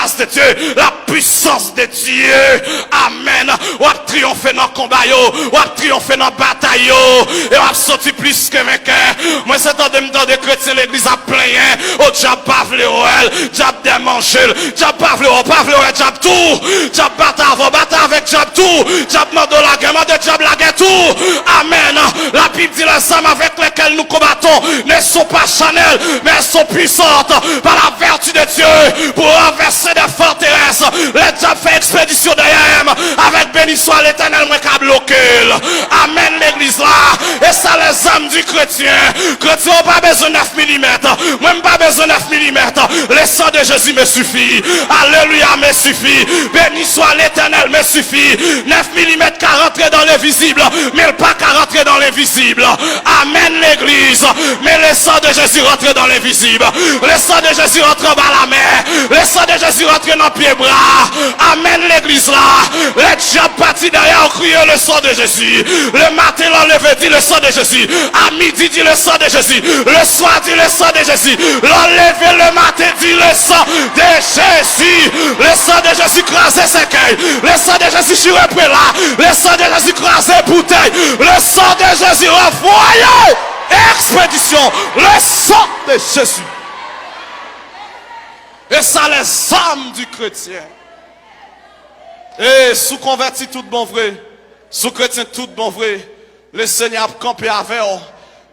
grâce de Dieu, la puissance de Dieu. Amen. Ou a triomphé dans le combat, ou a triomphé dans la bataille, et ou a sorti plus que vainqueur. Moi, c'est dans des chrétiens, l'église a plein, au diable pas vle elle, diable démange, diable pas vle elle, diable tout, diable battre avec diable tout, diable mande la guerre, diable la guerre tout. Amen. La Bible dit les armes avec lesquelles nous combattons ne sont pas charnelles, mais elles sont puissantes par la vertu de Dieu pour renverser des forteresses. Les diables fait expédition derrière avec béni soit l'éternel, moi qui bloqué. Amen, l'église là. Et ça, les âmes du chrétien. Chrétien n'a pas besoin de 9 mm. Moi, pas besoin de 9 mm. Le sang de Jésus me suffit. Alléluia, me suffit. Béni soit l'éternel, me suffit. 9 mm qu'à rentrer dans l'invisible, mais pas qu'à rentrer dans l'invisible. Amen, l'église. Mais le sang de Jésus rentre dans l'invisible. Le sang de Jésus rentre dans la mer. Le sang de Jésus rentre dans le pied-bras. Amen, l'église là. Les diables partis derrière crier le sang de Jésus. Le matin, l'enlevé dit le sang de Jésus. À midi, dit le sang de Jésus. Le soir, dit le sang de Jésus. L'enlevé le matin, dit le sang de Jésus. Le sang de Jésus crasé ses cueils. Le sang de Jésus sur le là. Le sang de Jésus crasé bouteille. Le sang de Jésus renvoyé. Expédition. Le sang de Jésus. Et ça, les âmes du chrétien. Et sous converti tout bon vrai, sous chrétien tout bon vrai, le Seigneur a campé avec eux.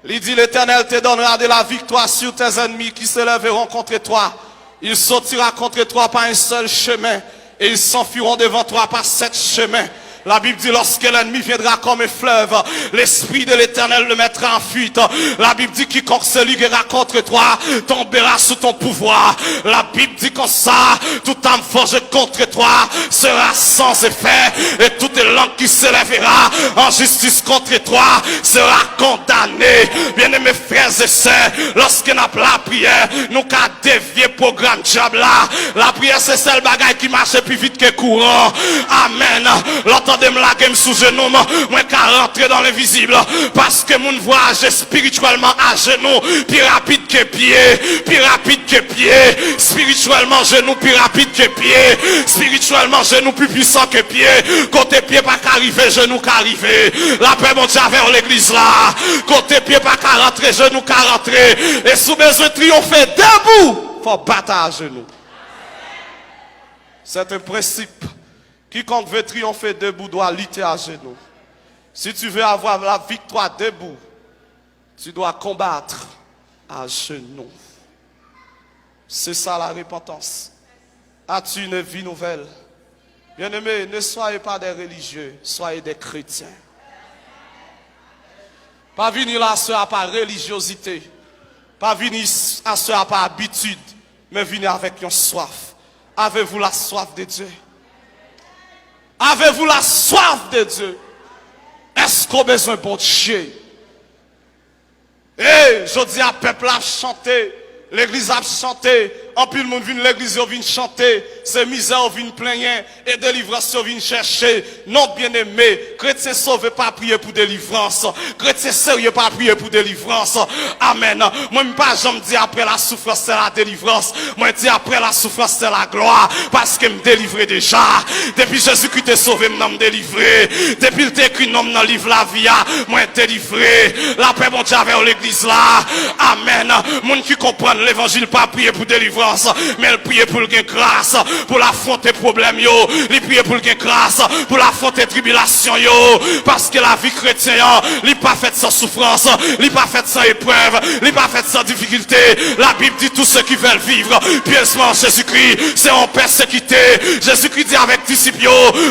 Il dit l'Éternel te donnera de la victoire sur tes ennemis qui se lèveront contre toi. Il sortira contre toi par un seul chemin et ils s'enfuiront devant toi par 7 chemins. La Bible dit lorsque l'ennemi viendra comme un fleuve, l'esprit de l'Éternel le mettra en fuite. La Bible dit quiconque se liguera contre toi tombera sous ton pouvoir. La Bible dit comme ça, toute âme forgée contre toi sera sans effet et toute langue qui se lèvera en justice contre toi sera condamnée. Bien-aimés frères et sœurs, lorsque nous avons la prière, nous avons dévié le programme diable là. La prière c'est celle bagaille qui marche plus vite que courant. Amen. De me la game sous genou, moi qu'à rentrer dans l'invisible, parce que mon voyage spirituellement à genoux, plus rapide que pied, plus rapide que pied, spirituellement genou plus rapide que pied, spirituellement genou plus puissant que pied, côté pied pas qu'arriver, genou qu'arriver, la paix mon Dieu vers l'église là, côté pied pas qu'à rentrer, genou qu'à rentrer, et sous besoin de triompher debout, faut battre à genoux. C'est un principe. Quiconque veut triompher debout doit lutter à genoux. Si tu veux avoir la victoire debout, tu dois combattre à genoux. C'est ça la repentance. As-tu une vie nouvelle? Bien-aimés, ne soyez pas des religieux, soyez des chrétiens. Pas venir là à cela par religiosité, pas venir à cela par habitude, mais venir avec une soif. Avez-vous la soif de Dieu? Avez-vous la soif de Dieu? Est-ce qu'on a besoin de bon Dieu? Et je dis à peuple à chanter, l'église a chanté, en plus le monde vient l'église vient chanter, c'est misère vient plaigner et délivrance vient chercher. Non bien-aimé, chrétien sauvé pas prier pour délivrance, chrétien sérieux pas prier pour délivrance. Amen. Moi pas jamais dis après la souffrance c'est la délivrance, moi dis après la souffrance c'est la gloire parce que me délivrer déjà. Depuis Jésus-Christ t'est sauvé, me délivré. Depuis le écrit nom dans le livre la vie, moi délivré. La paix mon Dieu avec l'église là. Amen. Monde qui comprend l'évangile pas prier pour délivrance, mais il prie pour le grâce, pour l'affronter problème yo, il prie pour le grâce, pour l'affronter tribulation yo, parce que la vie chrétienne, il pas faite sans souffrance, il pas faite sans épreuve, il pas faite sans difficulté. La Bible dit tous ceux qui veulent vivre pieusement en Jésus-Christ, c'est en persécuté. Jésus-Christ dit avec disciples,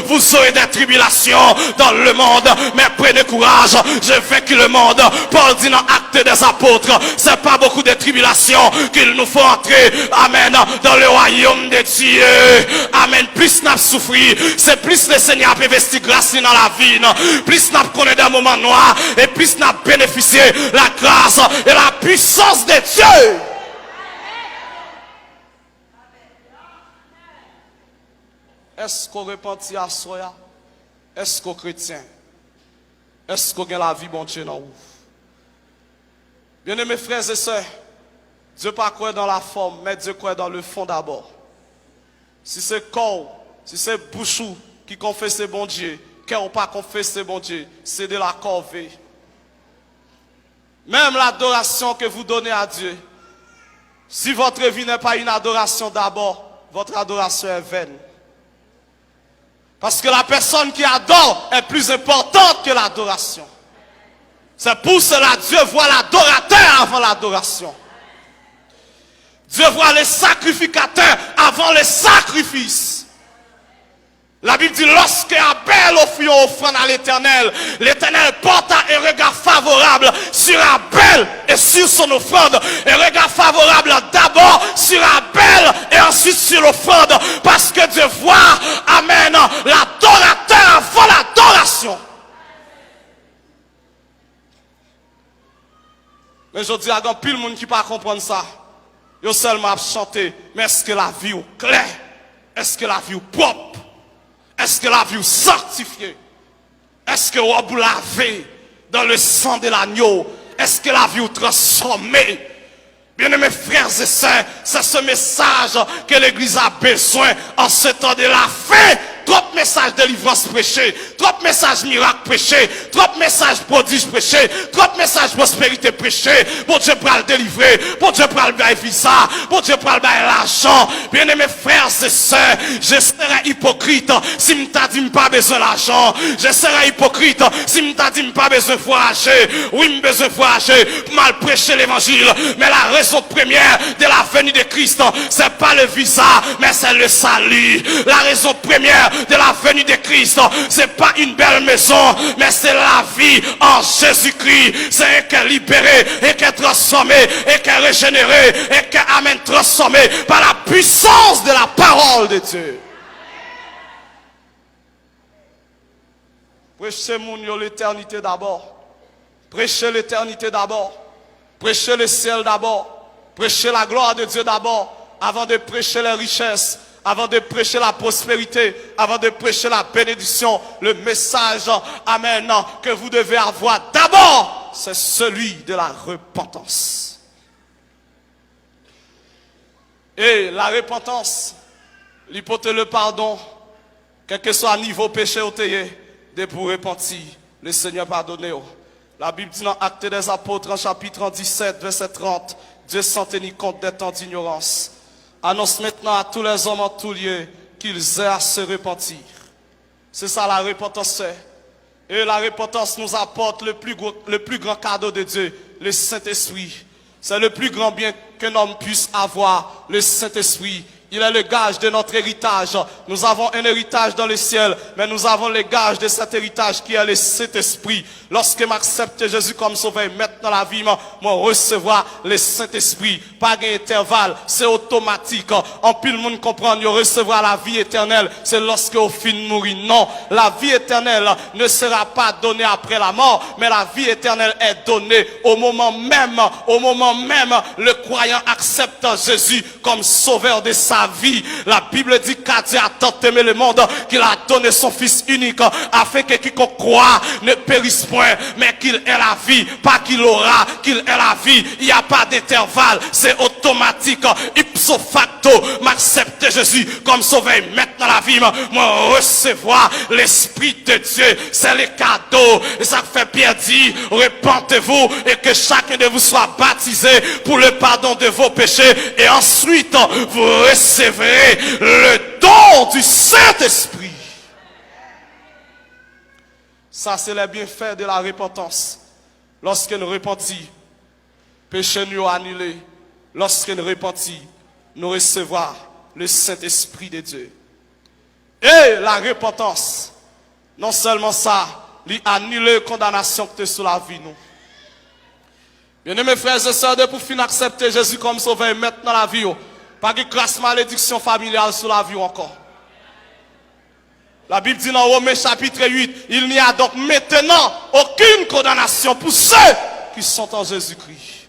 vous aurez des tribulations dans le monde, mais prenez courage, j'ai vaincu le monde. Paul dit dans Actes des Apôtres, c'est pas beaucoup de tribulations qu'il nous faut entrer, amen, dans le royaume de Dieu. Amen. Plus nous souffrir, c'est plus le Seigneur a investi grâce dans la vie, plus nous connaissons des moments noirs, et plus nous bénéficié la grâce et la puissance de Dieu. Est-ce qu'on repentit à soi? Est-ce qu'on chrétien? Est-ce qu'on a la vie bon Dieu dans vous? Bien-aimés frères et sœurs, Dieu pas croit dans la forme, mais Dieu croit dans le fond d'abord. Si c'est corps, si c'est bouchou qui confesse bon Dieu, cœur pas confesse bon Dieu, c'est de la corvée. Même l'adoration que vous donnez à Dieu, si votre vie n'est pas une adoration d'abord, votre adoration est vaine. Parce que la personne qui adore est plus importante que l'adoration. C'est pour cela que Dieu voit l'adorateur avant l'adoration. Dieu voit les sacrificateurs avant les sacrifices. La Bible dit, lorsque Abel offrit une offrande à l'Éternel, l'Éternel porta un regard favorable sur Abel et sur son offrande. Un regard favorable d'abord sur Abel et ensuite sur l'offrande. Parce que Dieu voit, amen, l'adorateur avant l'adoration. Mais je dis à grand pile monde qui ne peut pas comprendre ça. Yo seulement chanter, mais est-ce que la vie est claire? Est-ce que la vie est propre? Est-ce que la vie est sanctifiée? Est-ce que vous lavez dans le sang de l'agneau? Est-ce que la vie est transformée? Bien-aimés frères et sœurs, c'est ce message que l'Église a besoin en ce temps de la fin. Trop de messages de délivrance prêchés, trop de messages miracles prêchés, trop de messages prodiges prêchés, trop de messages prospérité prêchés. Bon Dieu pour le délivrer, bon Dieu pour le bailler visa, bon Dieu pour le bailler l'argent. Bien-aimés frères et sœurs, je serais hypocrite si je t'ai dit pas besoin d'argent. Je serais hypocrite si je t'ai dit pas besoin de voyager. Oui, je besoin de voyager pour mal prêcher l'évangile. Mais la raison première de la venue de Christ, c'est pas le visa, mais c'est le salut. La raison première de la venue de Christ, c'est pas une belle maison, mais c'est la vie en Jésus-Christ. C'est un cœur libéré, un cœur transformé, un cœur régénéré, un cœur amen transformé par la puissance de la parole de Dieu. Prêchez l'éternité d'abord. Prêchez l'éternité d'abord. Prêchez le ciel d'abord. Prêchez la gloire de Dieu d'abord, avant de prêcher les richesses, avant de prêcher la prospérité, avant de prêcher la bénédiction. Le message, amen, que vous devez avoir d'abord, c'est celui de la repentance. Et la repentance, l'hypothèse le pardon, quel que soit le niveau péché au théier, de pour repentir, le Seigneur pardonne. La Bible dit dans Actes des Apôtres, en chapitre 17, verset 30, Dieu s'en tenir compte des temps d'ignorance. Annonce maintenant à tous les hommes en tout lieu qu'ils aient à se repentir. C'est ça la repentance. Et la repentance nous apporte le plus grand cadeau de Dieu, le Saint-Esprit. C'est le plus grand bien qu'un homme puisse avoir, le Saint-Esprit. Il est le gage de notre héritage. Nous avons un héritage dans le ciel, mais nous avons le gage de cet héritage qui est le Saint-Esprit. Lorsque j'accepte Jésus comme sauveur, maintenant la vie, moi recevoir le Saint-Esprit. Pas d'intervalle, c'est automatique. En pile monde comprend, il recevoir la vie éternelle. C'est lorsque au fin de mourir. Non, la vie éternelle ne sera pas donnée après la mort, mais la vie éternelle est donnée au moment même le croyant accepte Jésus comme sauveur de sa vie. La Bible dit qu'à Dieu a tant aimé le monde qu'il a donné son Fils unique afin que quiconque croit ne périsse point, mais qu'il ait la vie, pas qu'il aura, qu'il ait la vie. Il n'y a pas d'intervalle, c'est automatique, ipso facto. M'accepter Jésus comme sauveur maintenant la vie, moi recevoir l'Esprit de Dieu, c'est le cadeau. Et ça fait bien dire, repentez-vous et que chacun de vous soit baptisé pour le pardon de vos péchés, et ensuite vous recevrez le don du Saint-Esprit. Ça, c'est le bienfait de la repentance. Lorsque nous repentons, péché nous annulé. Lorsque nous repentons, nous recevons le Saint-Esprit de Dieu. Et la repentance, non seulement ça, il annule la condamnation que tu es sur la vie, nous. Bien-aimés frères et sœurs, pour finir accepter Jésus comme sauveur maintenant la vie, pas de grâce malédiction familiale sur la vie encore. La Bible dit dans Romains chapitre 8, il n'y a donc maintenant aucune condamnation pour ceux qui sont en Jésus-Christ.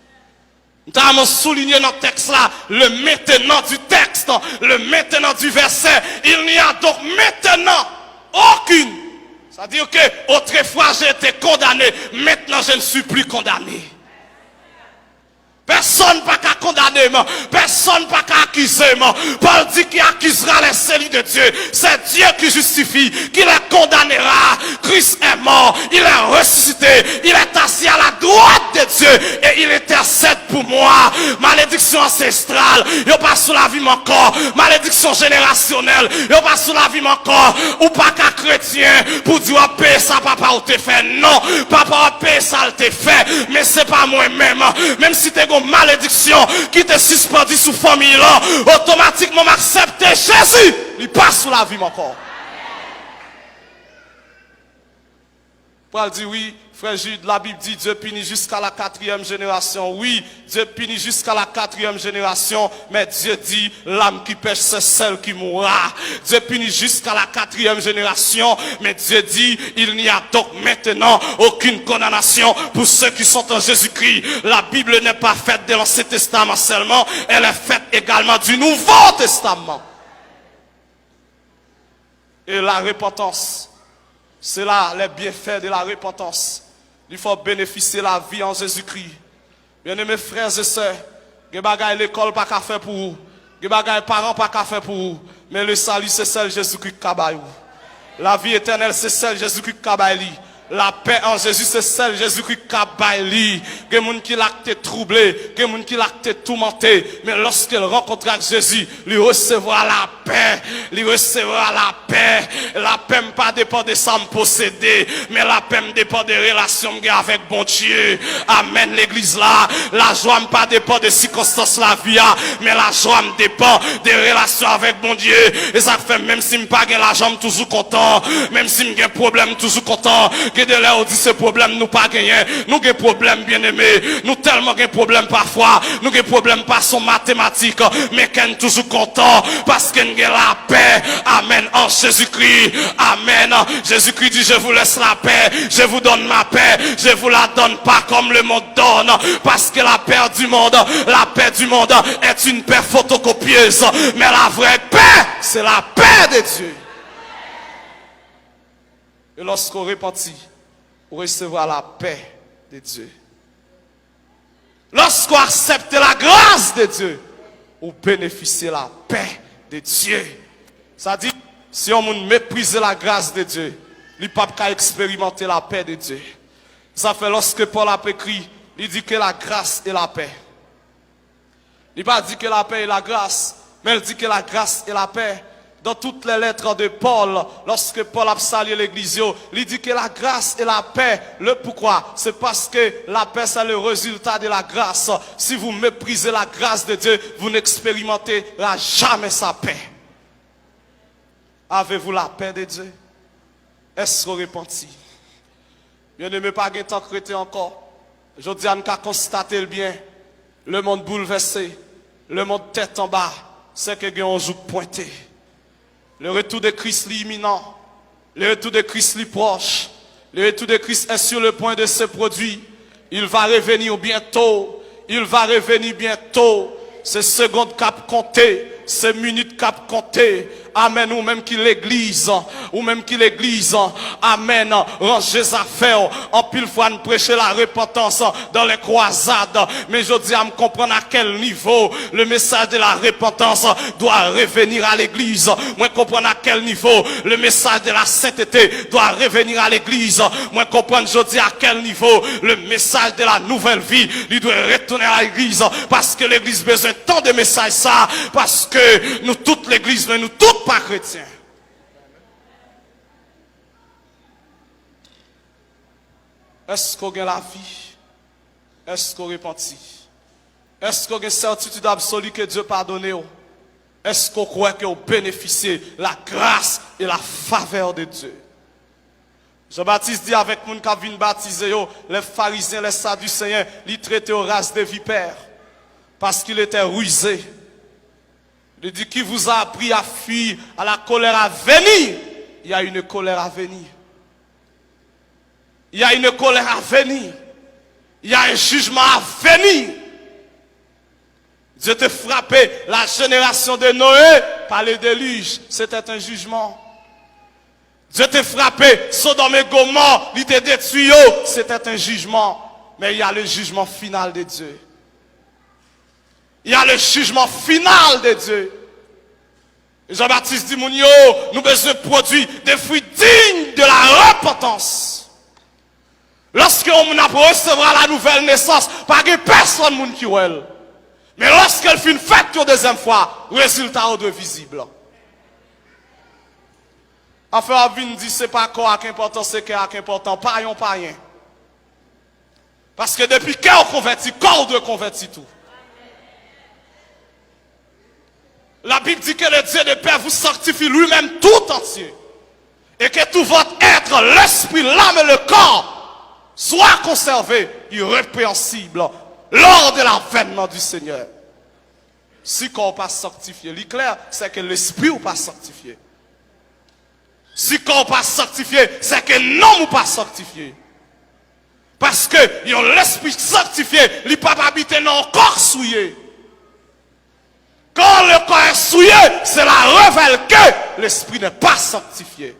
Nous avons souligné dans le texte là, le maintenant du texte, le maintenant du verset. Il n'y a donc maintenant aucune. C'est-à-dire que autrefois j'ai été condamné, maintenant je ne suis plus condamné. Personne pas qu'à condamner, personne pas qu'à accuser. Paul dit qu'il accusera les de Dieu. C'est Dieu qui justifie, qui les condamnera. Christ est mort, il est ressuscité, il est assis à la droite de Dieu et il intercède pour moi. Malédiction ancestrale, il pas sous la vie encore. Malédiction générationnelle, il pas sous la vie encore. Ou pas qu'un chrétien pour dire paix ça papa ou te fait. Non, papa paix ça te fait, mais c'est pas moi-même. Même si tu as une malédiction qui te suspendue sous famille là, automatiquement m'accepter Jésus, il passe sous la vie encore. Paul dit oui, frère Jude, la Bible dit Dieu punit jusqu'à la 4e génération. Oui, Dieu punit jusqu'à la 4e génération, mais Dieu dit l'âme qui pêche c'est celle qui mourra. Dieu punit jusqu'à la 4e génération, mais Dieu dit il n'y a donc maintenant aucune condamnation pour ceux qui sont en Jésus-Christ. La Bible n'est pas faite de l'Ancien Testament seulement, elle est faite également du Nouveau Testament. Et la repentance, c'est là les bienfaits de la repentance. Il faut bénéficier de la vie en Jésus-Christ. Bien-aimés frères et sœurs, les bagailles l'école pas qu'à faire pour vous, les bagailles parents pas qu'à faire pour vous, mais le salut c'est celle Jésus-Christ qui a. La vie éternelle c'est celle Jésus-Christ qui a. La paix en Jésus, c'est celle Jésus-Christ qui a bailli. Il y a des gens qui l'ont été troublé, il y a des gens qui l'ont été tourmenté. Mais lorsqu'il rencontrera Jésus, il recevra la paix. Il recevra la paix. La paix ne pas dépend de ça me posséder, mais la paix me dépend des relations avec bon Dieu. Amen, l'église là. La joie ne pas dépend des circonstances la vie, mais la joie me dépend des relations avec bon Dieu. Et ça fait même si je n'ai pas l'argent, je suis toujours content. Même si j'ai un problème, toujours content. Que de là, on dit ce problème, nous pas gagné. Nous avons des problèmes, bien aimés. Nous tellement des problèmes parfois. Nous avons des problèmes par son mathématique. Mais qu'on est toujours content. Parce qu'on a la paix. Amen. En Jésus-Christ. Amen. Jésus-Christ dit, je vous laisse la paix. Je vous donne ma paix. Je vous la donne pas comme le monde donne. Parce que la paix du monde est une paix photocopieuse. Mais la vraie paix, c'est la paix de Dieu. Et lorsqu'on repentit, on recevra la paix de Dieu. Lorsqu'on accepte la grâce de Dieu, on bénéficie la paix de Dieu. Ça dit, si on méprise la grâce de Dieu, il ne peut pas expérimenter la paix de Dieu. Ça fait lorsque Paul a écrit, il dit que la grâce est la paix. Il n'a pas dit que la paix est la grâce, mais il dit que la grâce est la paix. Dans toutes les lettres de Paul, lorsque Paul a salué l'église, il dit que la grâce et la paix, le pourquoi? C'est parce que la paix, c'est le résultat de la grâce. Si vous méprisez la grâce de Dieu, vous n'expérimenterez jamais sa paix. Avez-vous la paix de Dieu? Est-ce qu'on repentit? Bien-aimé, pas de temps chrétien encore. Je dis à nous constater le bien. Le monde bouleversé, le monde tête en bas, c'est que on joue pointé. Le retour de Christ est imminent. Le retour de Christ est proche. Le retour de Christ est sur le point de se produire. Il va revenir bientôt. Il va revenir bientôt. C'est secondes cap compté. C'est minutes cap compté. Amen. Ou même qu'il l'église. Ou même qu'il l'église. Amen. Rangez affaires. En pile fois, nous prêcher la repentance dans les croisades. Mais je dis à me comprendre à quel niveau le message de la repentance doit revenir à l'église. Moi, comprendre à quel niveau le message de la sainteté doit revenir à l'église. Moi, comprendre, je dis à quel niveau le message de la nouvelle vie, il doit retourner à l'église. Parce que l'église a besoin tant de messages ça. Parce que nous, toute l'église, mais nous, toutes pas chrétiens. Est-ce qu'on a la vie? Est-ce qu'on repentit? Est-ce qu'on a une certitude absolue que Dieu pardonne? Est-ce qu'on croit qu'on bénéficie la grâce et la faveur de Dieu? Jean-Baptiste dit avec moun qui vient baptiser, les pharisiens, les sadducéens, ils traitaient aux races de vipères. Parce qu'il était rusé. Il dit, qui vous a appris à fuir à la colère à venir? Il y a une colère à venir. Il y a une colère à venir. Il y a un jugement à venir. Dieu te frappé la génération de Noé par le déluge. C'était un jugement. Dieu te frappé Sodome et Gomorrhe, il te détruit. C'était un jugement. Mais il y a le jugement final de Dieu. Il y a le jugement final de Dieu. Jean-Baptiste dit, moun yo, nous besoin de produire des fruits dignes de la repentance. Lorsque on a recevoir la nouvelle naissance, pas que personne moun qui ouel. Mais lorsqu'elle fait une fête une deuxième fois, résultat de visible. Enfin, Avin dit, c'est pas quoi qui est important, c'est quoi qui est important, pas rien. Parce que depuis qu'on convertit, corps de convertit tout. La Bible dit que le Dieu de paix vous sanctifie lui-même tout entier. Et que tout votre être, l'esprit, l'âme et le corps soient conservés irrépréhensibles lors de l'avènement du Seigneur. Si corps pas sanctifié, l'éclair, c'est que l'esprit ou pas sanctifié. Si corps pas sanctifié, c'est que non ou pas sanctifié. Parce que l'esprit sanctifié, il ne peut pas habiter dans le corps souillé. Quand le corps est souillé, c'est la révèle que l'esprit n'est pas sanctifié.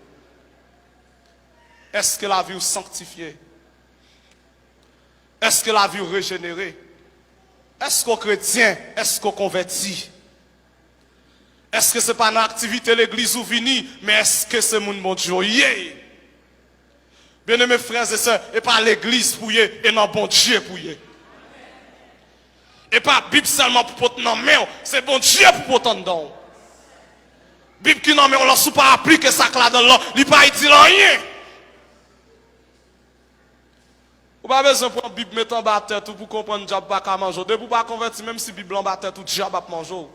Est-ce que la vie est sanctifiée? Est-ce que la vie est régénérée? Est-ce qu'on chrétien? Est-ce qu'on convertit? Est-ce que ce n'est pas une activité l'église ou vini, mais est-ce que c'est mon bon Dieu? Bien aimés frères et sœurs, et pas l'église pour y, et non bon Dieu pour y. Et pas Bible seulement pour porter dans main, c'est bon Dieu pour porter dans. Bible qui non mais on l'a pas appliqué ça là dans l'eau, il pas dit rien. Ou pas besoin de prendre Bible mettre en bas tête pour comprendre diable pas qu'à manger. De pour pas convertir même si Bible en bas tête tout diable pas manger.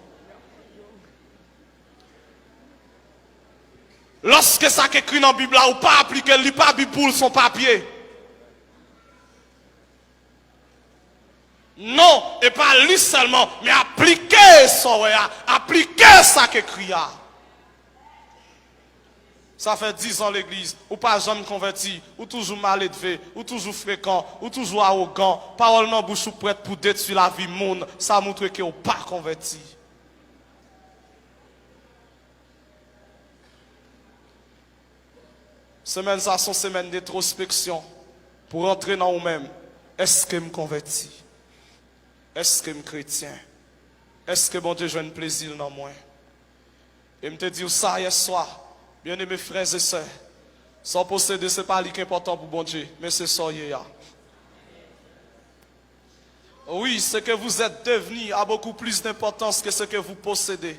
Lorsque ça qui écrit dans la Bible là ou pas appliqué, il pas Bible pour son papier. Non, et pas lui seulement, mais appliquer ça, appliquer ça qui écrit là. Ça fait 10 ans l'église, ou pas jamais converti, ou toujours mal élevé, ou toujours fréquent, ou toujours arrogant, parole dans bouche ou prête pour détruire la vie monde, ça montre que vous pas converti. Semaine ça sont semaine d'introspection pour entrer dans vous-même. Est-ce que je me convertis? Est-ce que je suis chrétien? Est-ce que bon Dieu joue un plaisir dans moi? Et je te dis ça hier soir, bien aimés frères et sœurs, sans posséder, ce n'est pas l'important pour bon Dieu, mais c'est ça hier. Oui, ce que vous êtes devenu a beaucoup plus d'importance que ce que vous possédez.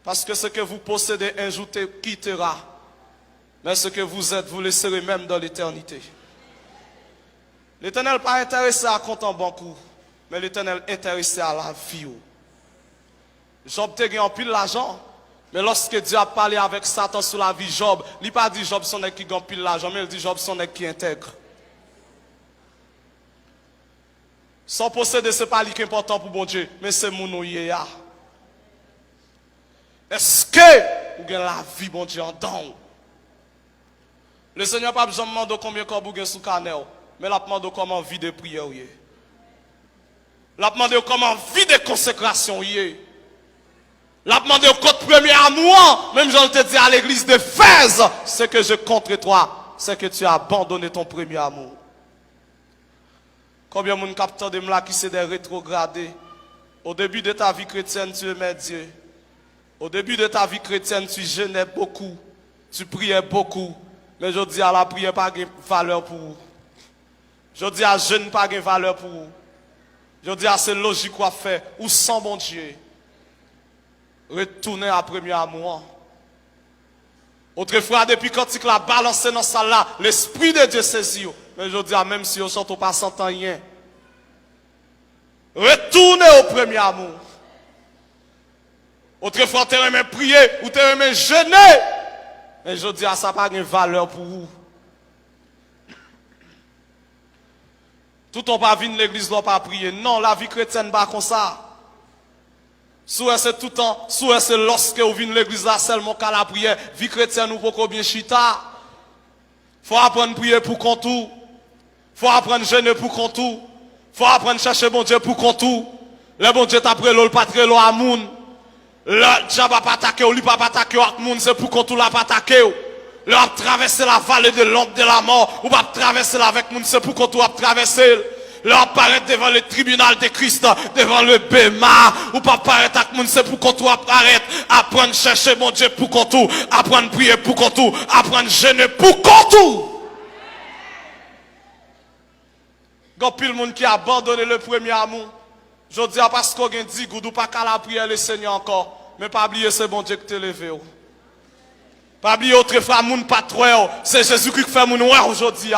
Parce que ce que vous possédez un jour quittera. Mais ce que vous êtes, vous laisserez même dans l'éternité. L'Éternel n'est pas intéressé à compter en banque, mais l'Éternel est intéressé à la vie. Job a gagné en pile l'argent, mais lorsque Dieu a parlé avec Satan sur la vie Job, il n'a pas dit Job son qui gagne pile l'argent, mais il dit Job son qui intègre. Sans posséder, ce n'est pas important pour bon Dieu, mais c'est mon yéya. Est-ce que vous avez la vie, bon Dieu, en dedans? Le Seigneur n'a pas besoin de demander combien de vous avez sous canal, mais il a demandé comment vie de prière. Il a demandé comment vie de consécration. Il a demandé code premier amour, même j'en te dis à l'église de Fès, ce que je contre toi, c'est que tu as abandonné ton premier amour. Combien de monde capteur de là qui c'est des rétrogradés? Au début de ta vie chrétienne, tu aimais Dieu. Au début de ta vie chrétienne, tu jeûnais beaucoup, tu priais beaucoup. Mais je dis à la prière pas de valeur pour vous. Je dis à jeûne pas de valeur pour vous. Je dis à c'est logique quoi faire. Ou sans bon Dieu. Retournez à premier amour. Autrefois, depuis quand tu l'as balancé dans ça là, l'Esprit de Dieu saisit. Mais je dis à même si on ne pas s'entend rien. Retournez au premier amour. Autrefois, tu aimé prier ou tu aimé jeûner. Mais je dis à ça pas de valeur pour vous. Tout on pas venir l'église là pas prier. Non, la vie chrétienne pas comme ça. Soit c'est tout le temps, soit c'est lorsque vous venez l'église là seulement qu'à la prière. Vie chrétienne ou pas bien chita. Faut apprendre à prier pour contour. Faut apprendre à jeûner pour contour. Faut apprendre à chercher bon Dieu pour contour. Le bon Dieu t'après l'eau, le patre l'eau à moun. Le diable n'a pas attaqué, il n'a pas attaqué à moun, c'est pour contour l'a pas attaqué. Le a traversé la vallée de l'ombre de la mort, ou pas traverser avec moun, c'est pour contour a traverser. Leur apparaître devant le tribunal de Christ, devant le Béma, ou pas apparaître avec moun, c'est pour qu'on tout apparaître, apprendre à chercher mon Dieu pour qu'on tout, apprendre à prier pour qu'on tout, apprendre à jeûner pour qu'on tout. Quand pile monde qui a abandonné le premier amour, je dis parce qu'on a dit goudou pas qu'à la prière le Seigneur encore, mais pas oublier c'est bon Dieu qui t'a levé. Pas oublier autre frère moun pas trop, c'est Jésus-Christ qui fait moun aujourd'hui.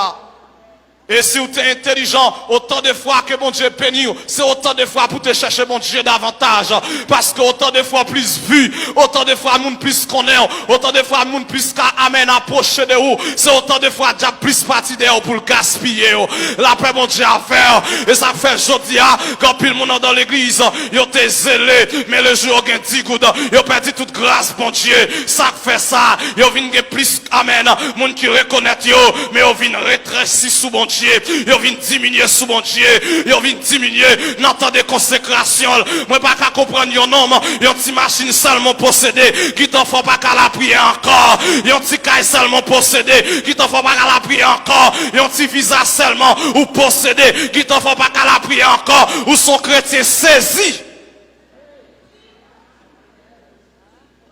Et si vous êtes intelligent, autant de fois que mon Dieu bénit, c'est autant de fois pour te chercher mon Dieu davantage. Parce que autant de fois plus vu, autant de fois moun plus connaît, autant de fois moun plus qu'à amène approcher de vous, c'est autant de fois déjà plus parti de vous pour le gaspiller. La paix mon Dieu à faire. Et ça fait aujourd'hui, quand pile moun dans l'église, yo te zélé, mais le jour où 10 gouttes, yo perdu toute grâce mon Dieu. Ça fait ça, yo vinn plus amen, moun qui reconnaît yo, mais yo vinn rétrécir sous mon Dieu. Yo vient diminuer sous mon Dieu. Yo vient diminuer dans temps de consécration. Moi pas qu'à comprendre yon homme. Yon ti machine seulement possédée. Qui t'en faut pas qu'à la prier encore. Yon ti caille seulement possédée. Qui t'en faut pas qu'à la prier encore. Yon ti visa seulement ou possédé. Qui t'en faut pas qu'à la prier encore. Ou son chrétien saisi.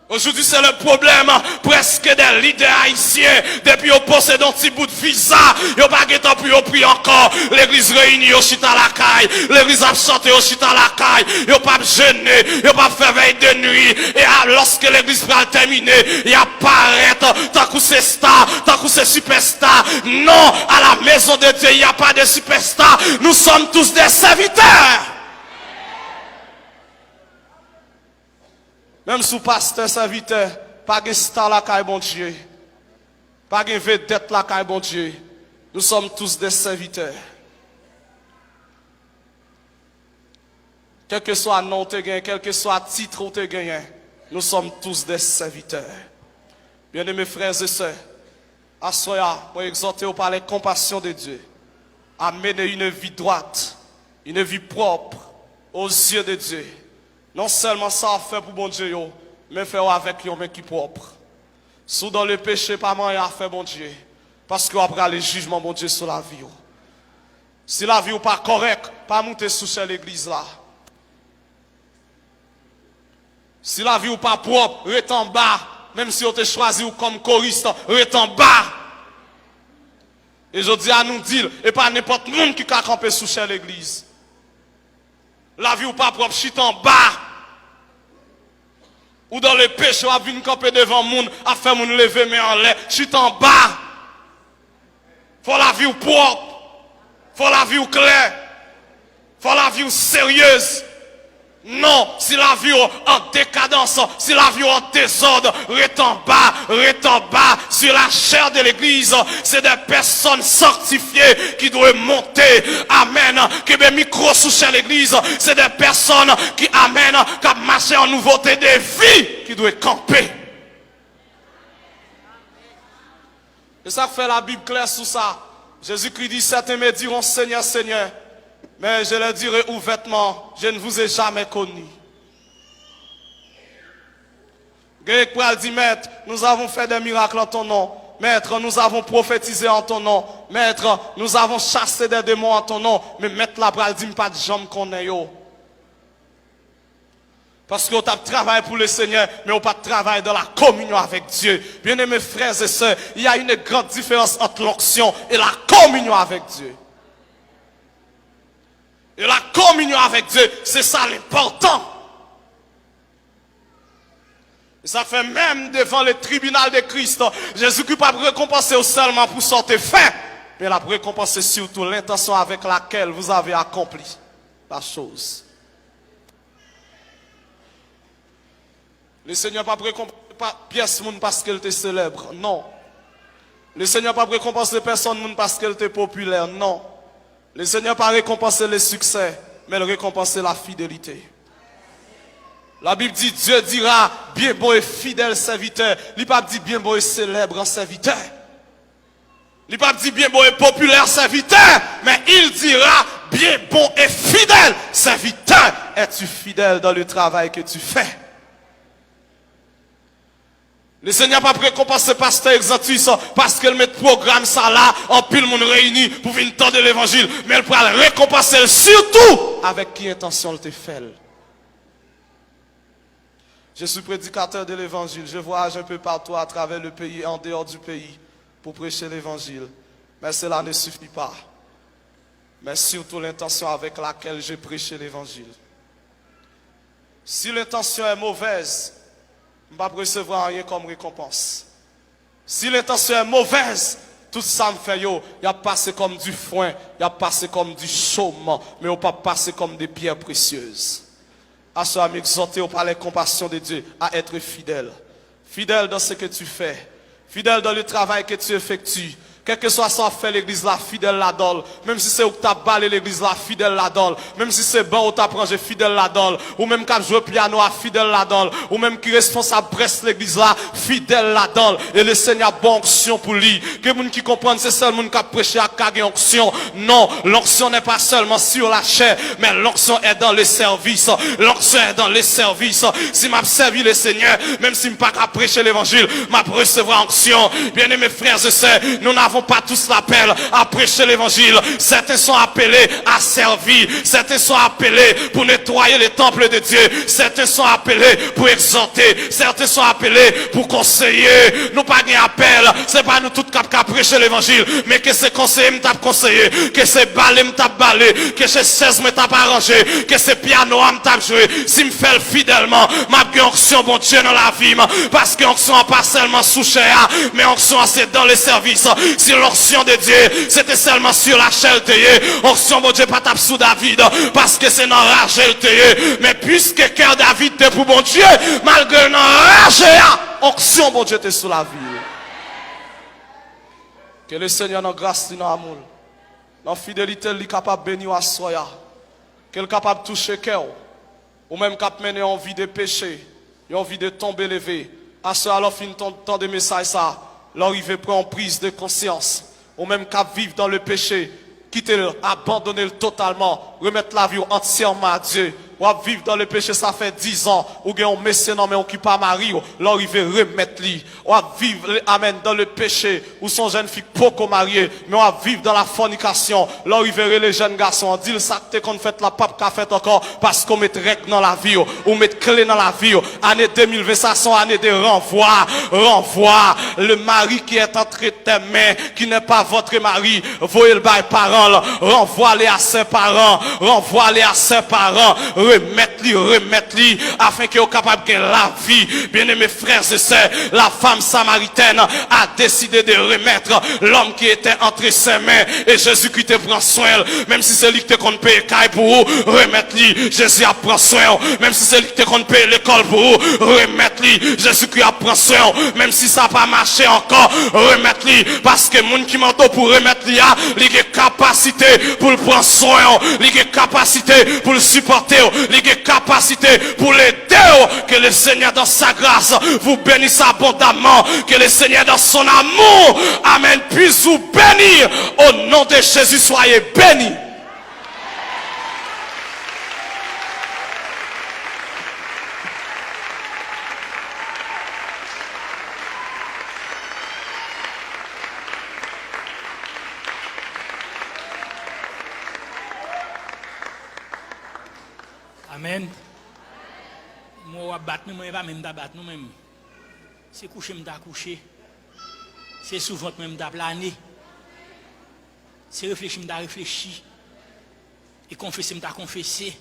Aujourd'hui, c'est le problème presque des leaders haïtiens. Depuis qu'ils possèdent un petit bout de visa, ils n'ont pas de temps pour prier encore. L'église réunie au chita la caille. L'église a chanté au chita la caille. Ils n'ont pas jeûné. Ils n'ont pas fait veille de nuit. Et lorsque l'église va terminer, il apparaît tant que c'est star, tant que c'est superstar. Non, à la maison de Dieu, il n'y a pas de superstar. Nous sommes tous des serviteurs. Même sous pasteur serviteur, pas de star la caille bon Dieu. Pas de vedette la caille bon Dieu. Nous sommes tous des serviteurs. Quel que soit nom te gagne, quel que soit titre ou te gagne, nous sommes tous des serviteurs. Bien-aimés frères et sœurs, à soya, moi exhorter au par la compassion de Dieu, à mener une vie droite, une vie propre aux yeux de Dieu. Non seulement ça a fait pour bon Dieu, mais faire avec un mec qui propre. Sous dans le péché, pas moyen à faire bon Dieu. Parce qu'on après le jugement, bon Dieu, sur la vie. Si la vie n'est pas correcte, pas monter sous l'église là. Si la vie n'est pas propre, reste en bas. Même si on te choisi comme choriste, reste en bas. Et je dis à nous dire, et pas n'importe qui qui a campé sous l'église. La vie n'est pas propre, chute en bas. Ou dans le péché, à venir camper devant le monde, à faire mon lever mais en l'air, chute en bas. Faut la vie propre. Faut la vie claire. Faut la vie sérieuse. Non, si la vie en décadence, si la vie en désordre, reste en bas, sur la chair de l'église, c'est des personnes sanctifiées qui doivent monter, amen, qui ont micro sous l'église, c'est des personnes qui amènent, qui marchent en nouveauté de vie, qui doivent camper. Et ça fait la Bible claire sur ça. Jésus-Christ dit, certains me diront, Seigneur, Seigneur. Mais je leur dirai ouvertement, je ne vous ai jamais connu. Grec Pral dit, Maître, nous avons fait des miracles en ton nom. Maître, nous avons prophétisé en ton nom. Maître, nous avons chassé des démons en ton nom. Mais Maître la Pral dit, pas de jambes qu'on ait. Parce qu'on a travaillé pour le Seigneur, mais on n'a pas de travail dans la communion avec Dieu. Bien-aimés frères et sœurs, il y a une grande différence entre l'onction et la communion avec Dieu. Et la communion avec Dieu, c'est ça l'important. Et ça fait même devant le tribunal de Christ, Jésus-Christ n'a pas récompensé seulement pour sortir fin, mais il a récompensé surtout l'intention avec laquelle vous avez accompli la chose. Le Seigneur n'a pas récompensé pièce parce qu'elle était célèbre, non. Le Seigneur n'a pas récompensé personne parce qu'elle était populaire, non. Le Seigneur n'a pas récompensé le succès, mais il récompensé la fidélité. La Bible dit, Dieu dira, bien bon et fidèle serviteur. Il n'a pas dit bien bon et célèbre serviteur. Il n'a pas dit bien bon et populaire serviteur, mais il dira, bien bon et fidèle serviteur. Es-tu fidèle dans le travail que tu fais? Le Seigneur pas récompenser pasteur Exantus parce qu'elle met programme ça là, en pile monde réuni pour venir tendre l'évangile. Mais elle pourra le récompenser surtout avec qui intention elle te fait. Je suis prédicateur de l'évangile. Je voyage un peu partout à travers le pays, en dehors du pays, pour prêcher l'évangile. Mais cela ne suffit pas. Mais surtout l'intention avec laquelle j'ai prêché l'évangile. Si l'intention est mauvaise, je ne vais pas recevoir rien comme récompense. Si l'intention est mauvaise, tout ça me fait, il a passé comme du foin, il a passé comme du chaume, mais il n'a pas passé comme des pierres précieuses. À ce ami exhorté par la compassion de Dieu à être fidèle. Fidèle dans ce que tu fais. Fidèle dans le travail que tu effectues. Quel que soit ça fait l'église là, fidèle la dole. Même si c'est où tu as balé l'église là, fidèle la dole. Même si c'est bon où tu as prangé, fidèle la dole. Ou même quand joué piano, fidèle la dole. Ou même qui responsable presse l'église là, fidèle la dole. Et le Seigneur a bonne onction pour lui. Que les gens qui comprennent, c'est seulement qui a prêché à caguer onction. Non, l'onction n'est pas seulement sur la chair, mais l'onction est dans le service. L'onction est dans le service. Si m'a servi le Seigneur, même si je ne pas qu'à prêcher l'évangile, m'a recevoir onction. Bien aimés frères et sœurs, nous n'avons pas tous l'appel à prêcher l'évangile. Certains sont appelés à servir. Certains sont appelés pour nettoyer les temples de Dieu. Certains sont appelés pour exhorter. Certains sont appelés pour conseiller. Nous pas un appel. C'est pas nous tous qui prêcher l'évangile. Mais que c'est conseiller m't'a conseillé. Que c'est balé m't'a balé. Que c'est chaise m't'a arrangé. Que c'est piano m't'a joué. Si me fait fidèlement, m'a bien onction bon Dieu dans la vie. Parce que onction pas seulement sous chair, mais onction c'est dans le service. Si l'onction de Dieu, c'était seulement sur la chair teye. Onction bon Dieu pas tape sous David, parce que c'est dans la rage teye. Mais puisque cœur David était pour bon Dieu, malgré dans la rage, onction bon Dieu était sous la ville. Que le Seigneur dans grâce, dans amour, dans fidélité, il est capable de bénir à soya. Qu'il est capable de toucher cœur. Ou même capable de mener en vie de péché, en vie de tomber levé. À ce alors fin temps de message ça. L'arrivée prend prise de conscience, ou même qu'à vivre dans le péché, quitter-le, abandonner-le totalement, remettre la vie entièrement à Dieu. Ou à vivre dans le péché, ça fait 10 ans, ou bien on messie non mais on qui pas mari, l'arrivée remettre lui. Ou à vivre, amen, dans le péché, ou son jeune fille beaucoup mariée, mais on à vivre dans la fornication, l'arrivée les jeunes garçons, on dit ça que qu'on fait la pape qu'a fait encore, parce qu'on met règles dans la vie, ou met clé dans la vie. Année 2020, ça sont année de renvoi, le mari qui est entre tes mains, qui n'est pas votre mari, voyez le bail parents, renvoie-les à ses parents, renvoie-les à ses parents, remettre-lui, afin qu'il soit capable de la vie. Bien-aimés frères et sœurs, la femme samaritaine a décidé de remettre l'homme qui était entre ses mains, et Jésus qui te prend soin, même si c'est lui qui te compte payer caille pour vous, remettre-lui, Jésus a pris soin, même si c'est lui qui te compte payer l'école pour vous, remettre-lui, Jésus qui a pris soin, même si ça n'a pas marché encore, remettre-lui, parce que moun qui m'entend pour remettre-lui, il a capacité pour le prendre soin, il a capacité pour le supporter, il a capacité pour l'aider. Que le Seigneur dans sa grâce vous bénisse abondamment. Que le Seigneur dans son amour, amen, puisse vous bénir. Au nom de Jésus, soyez bénis. Amen. Moi, battre nous, moi, pas même battre nous même. C'est coucher, m'ta coucher. C'est souvent même m'ta planer. C'est réfléchir, m'ta réfléchir. Et confesser, m'ta confesser.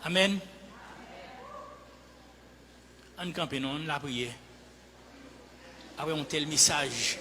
Amen. On campe non, la prière. Après un tel message.